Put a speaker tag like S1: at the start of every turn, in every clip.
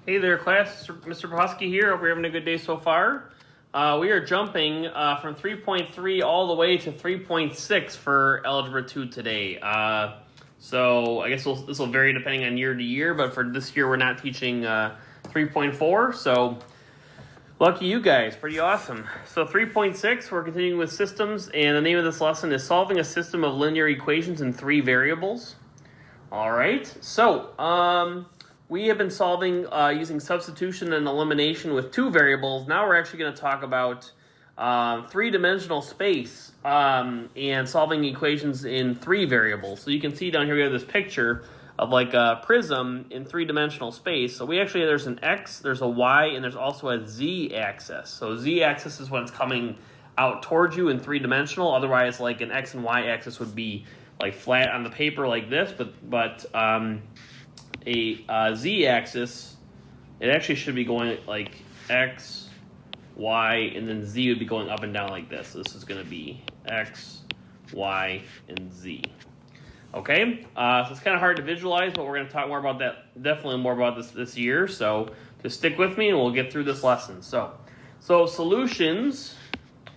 S1: Hey there, class. Mr. Pohosky here. Hope you're having a good day so far. We are jumping from 3.3 all the way to 3.6 for Algebra 2 today. So I guess this will vary depending on year to year, but for this year we're not teaching 3.4, so lucky you guys. Pretty awesome. So 3.6, we're continuing with systems, and the name of this lesson is Solving a System of Linear Equations in 3 Variables. All right, so we have been solving using substitution and elimination with 2 variables. Now we're actually going to talk about 3-dimensional space and solving equations in 3 variables. So you can see down here we have this picture of like a prism in 3-dimensional space. So there's an X, there's a Y, and there's also a Z axis. So Z axis is when it's coming out towards you in 3-dimensional. Otherwise, like an X and Y axis would be like flat on the paper like this, but a Z-axis, it actually should be going like X, Y, and then Z would be going up and down like this. So this is going to be X, Y, and Z. Okay, so it's kind of hard to visualize, but we're going to talk more about that, definitely more about this year. So just stick with me and we'll get through this lesson. So solutions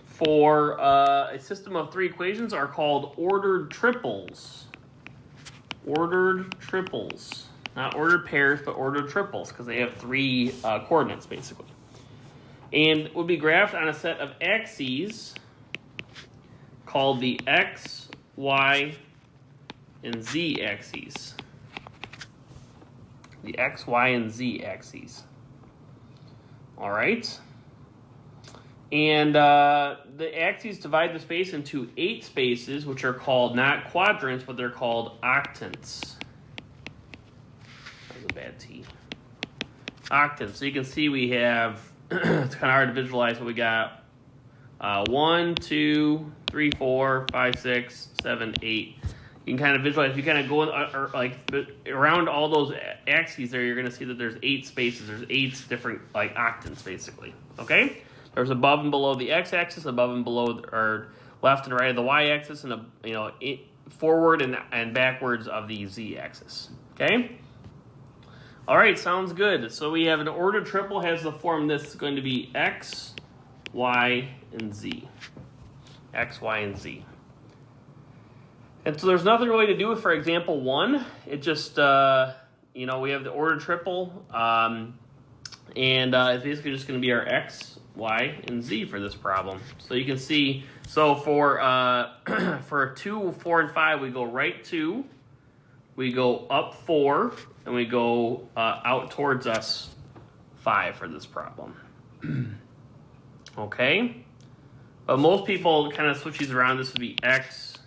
S1: for a system of 3 equations are called ordered triples. Ordered triples. Not ordered pairs, but ordered triples, because they have 3 coordinates, basically. And would be graphed on a set of axes called the X, Y, and Z axes. The X, Y, and Z axes. All right. And the axes divide the space into 8 spaces, which are called not quadrants, but they're called octants. A bad T. Octants. So you can see we have, it's kind of hard to visualize, but we got 1, 2, 3, 4, 5, 6, 7, 8. You can kind of visualize, if you kind of go around all those axes there, you're going to see that there's 8 spaces. There's 8 different like octants, basically. Okay? There's above and below the x-axis, above and below, or left and right of the y-axis, and forward and backwards of the z-axis. Okay? All right, sounds good. So we have an ordered triple has the form this is going to be X, Y, and Z. X, Y, and Z. And so there's nothing really to do with, for example, 1. It just, we have the ordered triple, and it's basically just going to be our X, Y, and Z for this problem. So you can see, so for 2, 4, and 5, we go right 2, we go up 4, and we go out towards us 5 for this problem. Okay? But most people kind of switch these around. This would be X,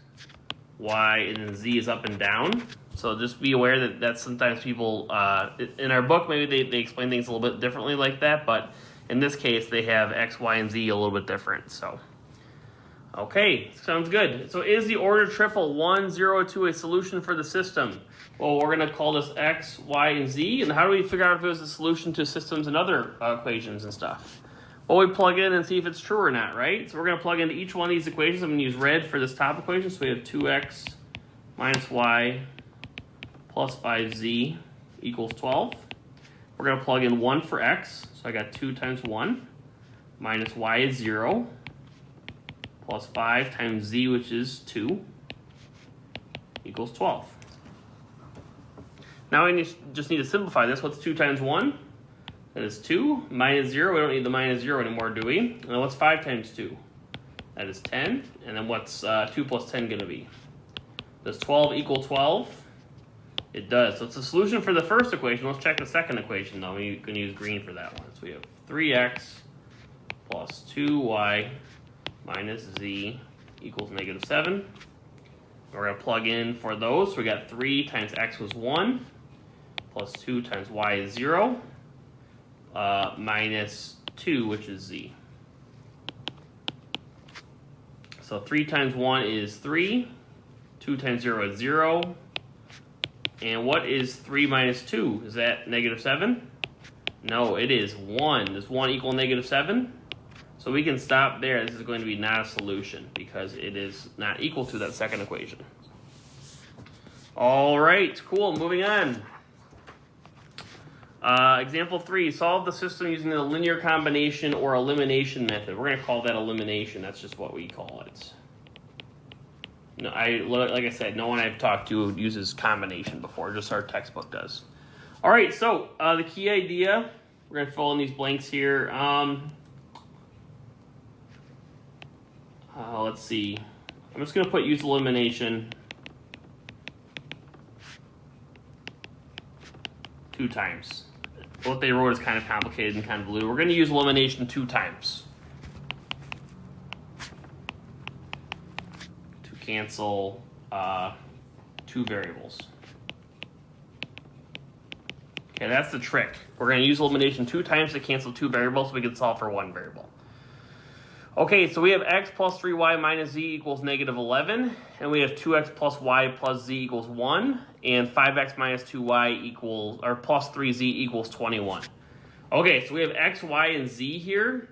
S1: Y, and then Z is up and down. So just be aware that sometimes people, in our book, maybe they explain things a little bit differently like that, but in this case, they have X, Y, and Z a little bit different. So, okay, sounds good. So is the ordered triple 1, 0, 2 a solution for the system? Well, we're going to call this X, Y, and Z. And how do we figure out if it was a solution to systems and other equations and stuff? Well, we plug in and see if it's true or not, right? So we're going to plug into each one of these equations. I'm going to use red for this top equation. So we have 2x minus y plus 5z equals 12. We're going to plug in 1 for x. So I got 2 times 1 minus y is 0 plus 5 times z, which is 2, equals 12. Now we just need to simplify this. What's 2 times 1? That is 2. Minus 0, we don't need the minus 0 anymore, do we? And then what's 5 times 2? That is 10. And then what's 2 plus 10 going to be? Does 12 equal 12? It does. So it's a solution for the first equation. Let's check the second equation, though. We're going to use green for that one. So we have 3x plus 2y minus z equals negative 7. We're going to plug in for those. So we got 3 times x was 1, plus 2 times y is 0, minus 2, which is z. So 3 times 1 is 3, 2 times 0 is 0, and what is 3 minus 2? Is that negative 7? No, it is 1. Does 1 equal negative 7? So we can stop there. This is going to be not a solution because it is not equal to that second equation. All right, cool, moving on. Example 3, solve the system using the linear combination or elimination method. We're going to call that elimination. That's just what we call it. No, like I said, no one I've talked to uses combination before, just our textbook does. All right, so the key idea, we're going to fill in these blanks here. Let's see. I'm just going to put use elimination 2 times. What they wrote is kind of complicated and kind of blue. We're going to use elimination 2 times to cancel 2 variables. Okay, that's the trick. We're going to use elimination 2 times to cancel 2 variables so we can solve for 1 variable. Okay, so we have x plus 3y minus z equals negative 11, and we have 2x plus y plus z equals 1, and 5x minus 2y equals, or plus 3z equals 21. Okay, so we have x, y, and z here.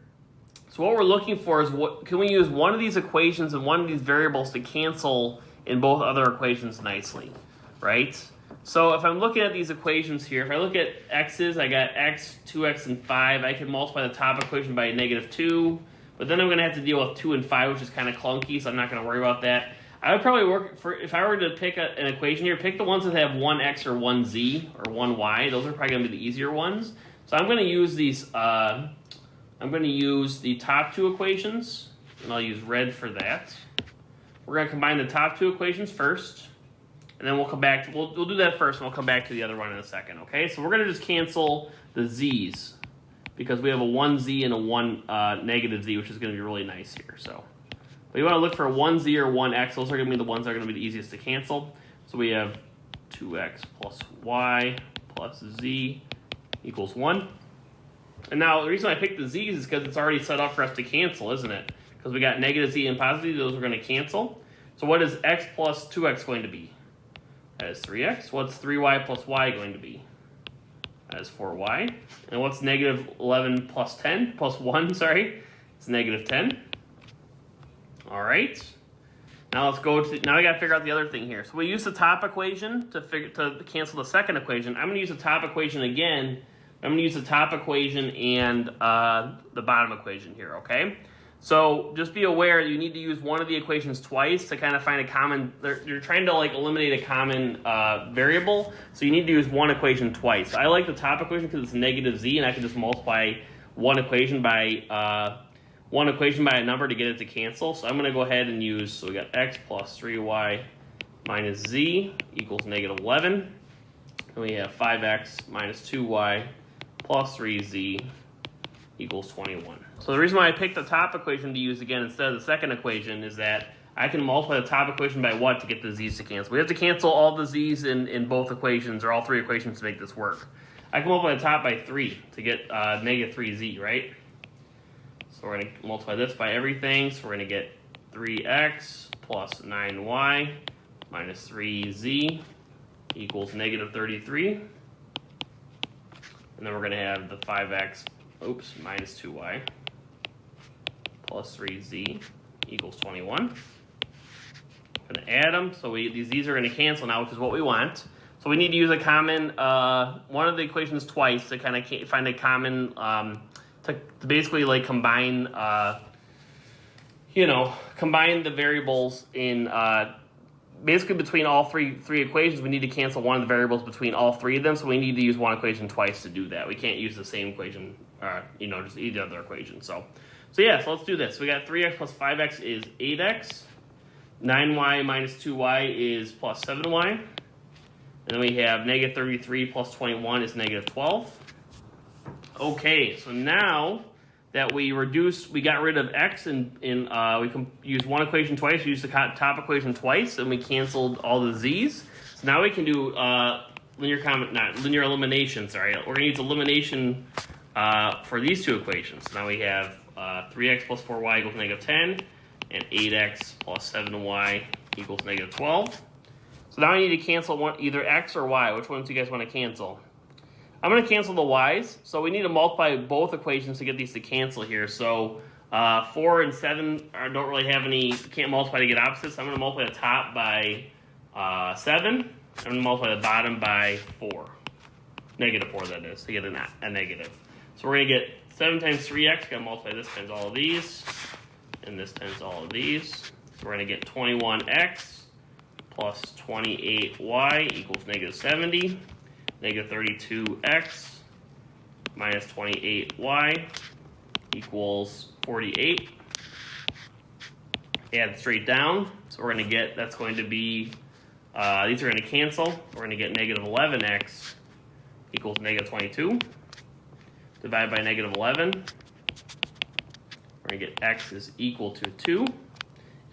S1: So what we're looking for is, can we use one of these equations and one of these variables to cancel in both other equations nicely, right? So if I'm looking at these equations here, if I look at x's, I got x, 2x, and 5. I can multiply the top equation by negative 2. But then I'm going to have to deal with 2 and 5, which is kind of clunky, so I'm not going to worry about that. I would probably work for, if I were to pick an equation here, pick the ones that have 1x or 1z or 1y. Those are probably going to be the easier ones. So I'm going to use these, I'm going to use the top 2 equations, and I'll use red for that. We're going to combine the top 2 equations first, and then we'll come back to, we'll do that first, and we'll come back to the other one in a second, okay? So we're going to just cancel the z's, because we have a 1z and a 1 negative z, which is going to be really nice here. So, but you want to look for a 1z or 1x. Those are going to be the ones that are going to be the easiest to cancel. So we have 2x plus y plus z equals 1. And now the reason I picked the z's is because it's already set up for us to cancel, isn't it? Because we got negative z and positive z, those are going to cancel. So what is x plus 2x going to be? That is 3x. What's 3y plus y going to be? That is 4y. And what's negative 11 plus 10? Plus 1, sorry. It's negative 10. All right. Now let's go to, now we got to figure out the other thing here. So we use the top equation to cancel the second equation. I'm going to use the top equation again. I'm going to use the top equation and the bottom equation here, okay? So just be aware you need to use one of the equations twice to kind of find a common, you're trying to like eliminate a common variable, so you need to use one equation twice. I like the top equation because it's negative z, and I can just multiply one equation by a number to get it to cancel. So I'm going to go ahead and use, so we got x plus 3y minus z equals negative 11, and we have 5x minus 2y plus 3z equals 21. So the reason why I picked the top equation to use again instead of the second equation is that I can multiply the top equation by what to get the z's to cancel? We have to cancel all the z's in both equations, or all 3 equations, to make this work. I can multiply the top by 3 to get negative 3z, right? So we're going to multiply this by everything. So we're going to get 3x plus 9y minus 3z equals negative 33. And then we're going to have the 5x, minus 2y plus 3z equals 21. I'm going to add them, so these are going to cancel now, which is what we want. So we need to use a common, one of the equations twice to kind of find a common, to basically like combine, combine the variables in, basically between all three equations. We need to cancel one of the variables between all 3 of them, so we need to use one equation twice to do that. We can't use the same equation, just each other equation. So let's do this. So we got 3x plus 5x is 8x. 9y minus 2y is plus 7y. And then we have negative 33 plus 21 is negative 12. Okay, so now that we got rid of x, and we can use one equation twice. We used the top equation twice, and we canceled all the z's. So now we can do linear elimination. Sorry, we're going to use elimination for these 2 equations. So now we have 3x plus 4y equals negative 10, and 8x plus 7y equals negative 12. So now I need to cancel either x or y. Which ones do you guys want to cancel? I'm going to cancel the y's. So we need to multiply both equations to get these to cancel here. So 4 and 7 don't really have any, can't multiply to get opposites. So I'm going to multiply the top by 7. I'm going to multiply the bottom by 4. negative 4 that is, to get a negative. So we're going to get 7 times 3x, got to multiply this times all of these, and this times all of these. So we're going to get 21x plus 28y equals negative 70, negative 32x minus 28y equals 48. Add straight down, so we're going to get, that's going to be, these are going to cancel. We're going to get negative 11x equals negative 22. Divide by negative 11. We're going to get x is equal to 2.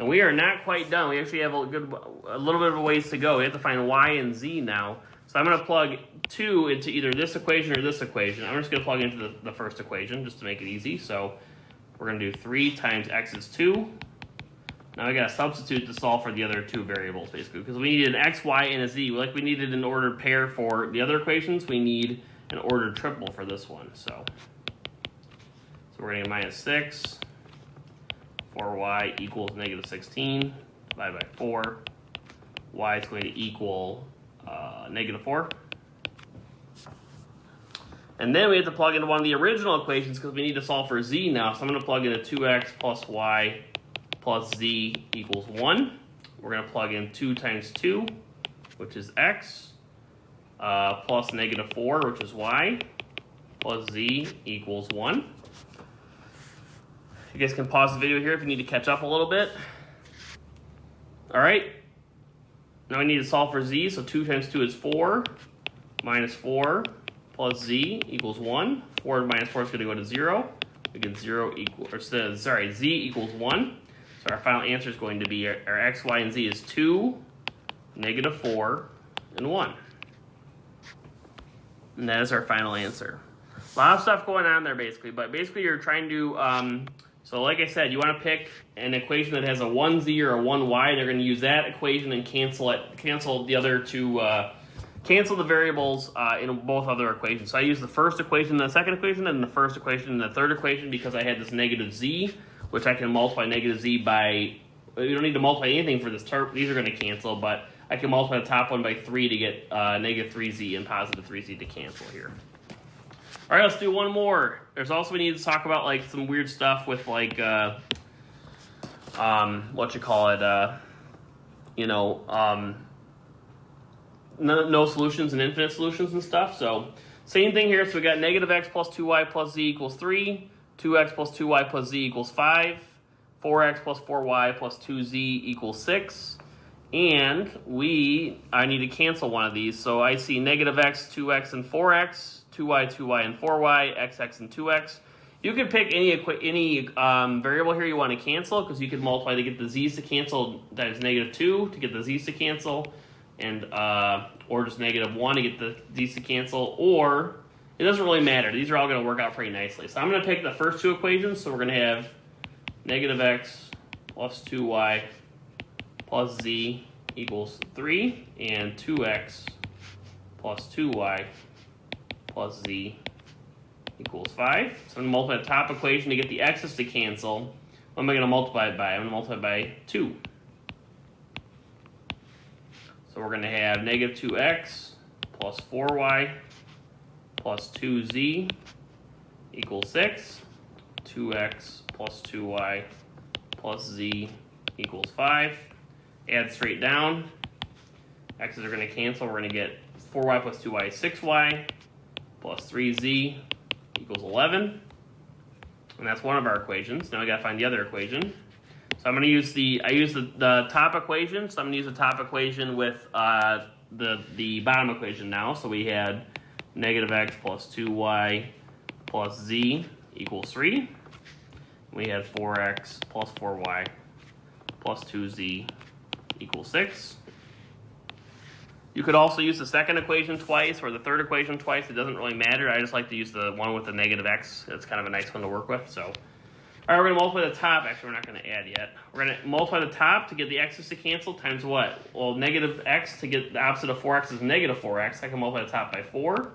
S1: And we are not quite done. We actually have a little bit of a ways to go. We have to find y and z now. So I'm going to plug 2 into either this equation or this equation. I'm just going to plug into the first equation just to make it easy. So we're going to do 3 times x is 2. Now we got to substitute to solve for the other two variables, basically, because we need an x, y, and a z. Like we needed an ordered pair for the other equations, we need an ordered triple for this one. So we're going to get minus 6, 4y equals negative 16, divided by 4. Y is going to equal negative 4. And then we have to plug into one of the original equations because we need to solve for z now. So I'm going to plug in a 2x plus y plus z equals 1. We're going to plug in 2 times 2, which is x, plus negative 4, which is y, plus z equals 1. You guys can pause the video here if you need to catch up a little bit. All right. Now we need to solve for z, so 2 times 2 is 4, minus 4 plus z equals 1. 4 minus 4 is going to go to 0. We get z equals 1. So our final answer is going to be our x, y, and z is 2, negative 4, and 1. And that is our final answer. A lot of stuff going on there, basically. But basically, you're trying to, so like I said, you want to pick an equation that has a 1z or a 1y. They're going to use that equation and cancel the other two, cancel the variables in both other equations. So I used the first equation and the second equation, and the first equation and the third equation because I had this negative z, which I can multiply negative z by, you don't need to multiply anything for this term. These are going to cancel, but I can multiply the top one by 3 to get negative 3z and positive 3z to cancel here. All right, let's do one more. There's also, we need to talk about like some weird stuff with like, no solutions and infinite solutions and stuff. So same thing here. So we got negative x plus 2y plus z equals 3. 2x plus 2y plus z equals 5, 4x plus 4y plus 2z equals 6, and I need to cancel one of these. So I see negative x, 2x, and 4x, 2y, 2y, and 4y, x, and 2x. You can pick any variable here you want to cancel because you can multiply to get the z's to cancel times negative 2 to get the z's to cancel, and or just negative 1 to get the z's to cancel, or it doesn't really matter. These are all going to work out pretty nicely. So I'm going to pick the first two equations. So we're going to have negative x plus 2y plus z equals 3, and 2x plus 2y plus z equals 5. So I'm going to multiply the top equation to get the x's to cancel. What am I going to multiply it by? I'm going to multiply it by 2. So we're going to have negative 2x plus 4y plus 2z equals 6, 2x plus 2y plus z equals 5. Add straight down. X's are going to cancel. We're going to get 4y plus 2y is 6y plus 3z equals 11. And that's one of our equations. Now we got to find the other equation. So I'm going to use the top equation. So I'm going to use the top equation with the bottom equation now. So we had negative x plus 2y plus z equals 3. We had 4x plus 4y plus 2z equals 6. You could also use the second equation twice or the third equation twice. It doesn't really matter. I just like to use the one with the negative x. It's kind of a nice one to work with. So, all right, we're going to multiply the top. Actually, we're not going to add yet. We're going to multiply the top to get the x's to cancel times what? Well, negative x to get the opposite of 4x is negative 4x. I can multiply the top by 4.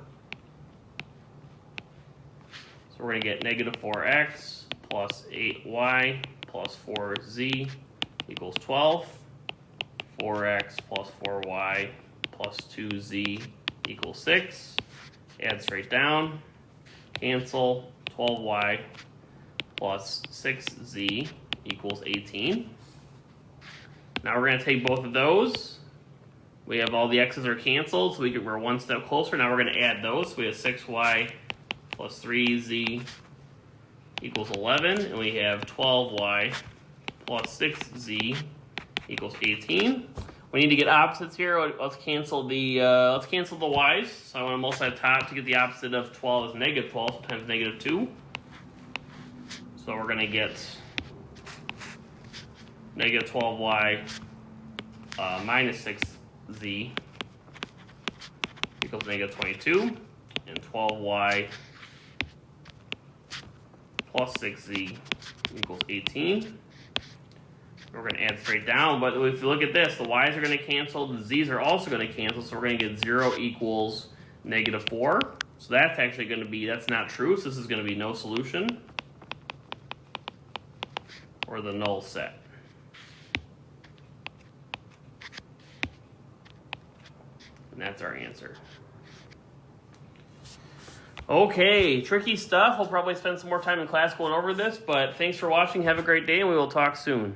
S1: So we're going to get negative 4x plus 8y plus 4z equals 12. 4x plus 4y plus 2z equals 6. add straight down, cancel, 12y plus 6z equals 18. Now we're going to take both of those. We have all the x's are canceled, so we're one step closer. Now we're going to add those. So we have 6y plus 3z equals 11, and we have 12y plus 6z equals 18. We need to get opposites here. Let's cancel the y's. So I want to multiply the top to get the opposite of 12 is negative 12, so times negative 2. So we're going to get negative 12y minus 6z equals negative 22, and 12y plus 6z equals 18. We're going to add straight down, but if you look at this, the y's are going to cancel, the z's are also going to cancel, so we're going to get 0 equals negative 4. So that's actually going to be, that's not true, so this is going to be no solution, or the null set. And that's our answer. Okay, tricky stuff. We'll probably spend some more time in class going over this, but thanks for watching. Have a great day, and we will talk soon.